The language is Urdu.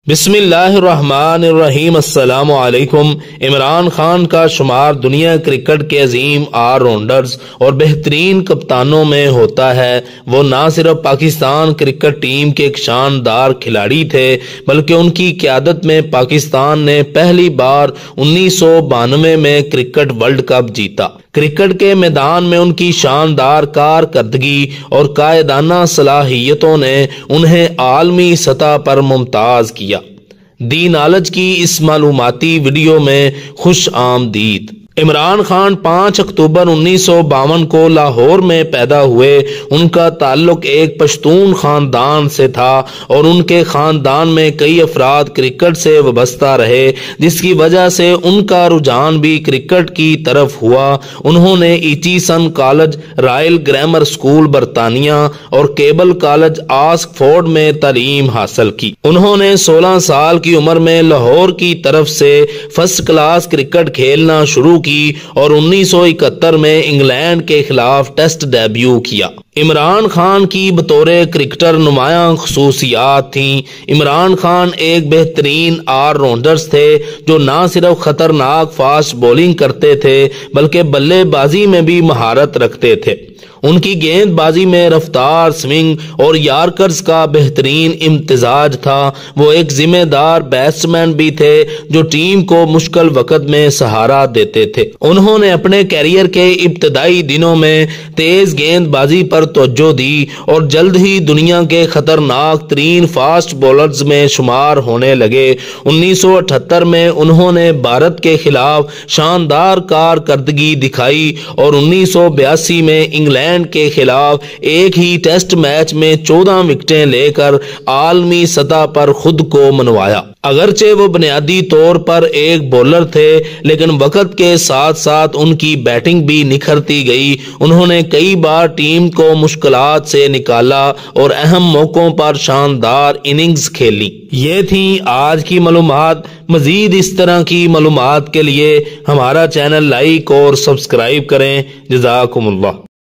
بسم اللہ الرحمن الرحیم۔ السلام علیکم۔ عمران خان کا شمار دنیا کرکٹ کے عظیم آل راؤنڈرز اور بہترین کپتانوں میں ہوتا ہے۔ وہ نہ صرف پاکستان کرکٹ ٹیم کے ایک شاندار کھلاڑی تھے بلکہ ان کی قیادت میں پاکستان نے پہلی بار 1992 میں کرکٹ ورلڈ کپ جیتا۔ کرکٹ کے میدان میں ان کی شاندار کارکردگی اور قائدانہ صلاحیتوں نے انہیں عالمی سطح پر ممتاز کیا۔ دی نالج کی اس معلوماتی ویڈیو میں خوش آمدید۔ عمران خان 5 اکتوبر 1952 کو لاہور میں پیدا ہوئے۔ ان کا تعلق ایک پشتون خاندان سے تھا اور ان کے خاندان میں کئی افراد کرکٹ سے وابستہ رہے، جس کی وجہ سے ان کا رجحان بھی کرکٹ کی طرف ہوا۔ انہوں نے Aitchison college, Royal grammar school برطانیہ اور کیبل کالج آکسفورڈ میں تعلیم حاصل کی۔ انہوں نے 16 سال کی عمر میں لاہور کی طرف سے فرسٹ کلاس کرکٹ کھیلنا شروع کی اور 1971 میں انگلینڈ کے خلاف ٹیسٹ ڈیبیو کیا۔ عمران خان کی بطور کرکٹر نمایاں خصوصیات تھیں۔ عمران خان ایک بہترین آل راؤنڈر تھے جو نہ صرف خطرناک فاسٹ بولنگ کرتے تھے بلکہ بلے بازی میں بھی مہارت رکھتے تھے۔ ان کی گیند بازی میں رفتار، سوئنگ اور یارکرز کا بہترین امتزاج تھا۔ وہ ایک ذمہ دار بیٹسمین بھی تھے جو ٹیم کو مشکل وقت میں سہارا دیتے تھے۔ انہوں نے اپنے کیریئر کے ابتدائی دنوں میں تیز گیند بازی پر توجہ دی اور جلد ہی دنیا کے خطرناک ترین فاسٹ بولرز میں شمار ہونے لگے۔ 1978 میں انہوں نے بھارت کے خلاف شاندار کارکردگی دکھائی اور 1982 میں انگلینڈ کے خلاف ایک ہی ٹیسٹ میچ میں 14 وکٹیں لے کر عالمی سطح پر خود کو منوایا۔ اگرچہ وہ بنیادی طور پر ایک بولر تھے لیکن وقت کے ساتھ ساتھ ان کی بیٹنگ بھی نکھرتی گئی۔ انہوں نے کئی بار ٹیم کو مشکلات سے نکالا اور اہم موقعوں پر شاندار اننگز کھیلی۔ یہ تھیں آج کی معلومات۔ مزید اس طرح کی معلومات کے لیے ہمارا چینل لائک اور سبسکرائب کریں۔ جزاکم اللہ۔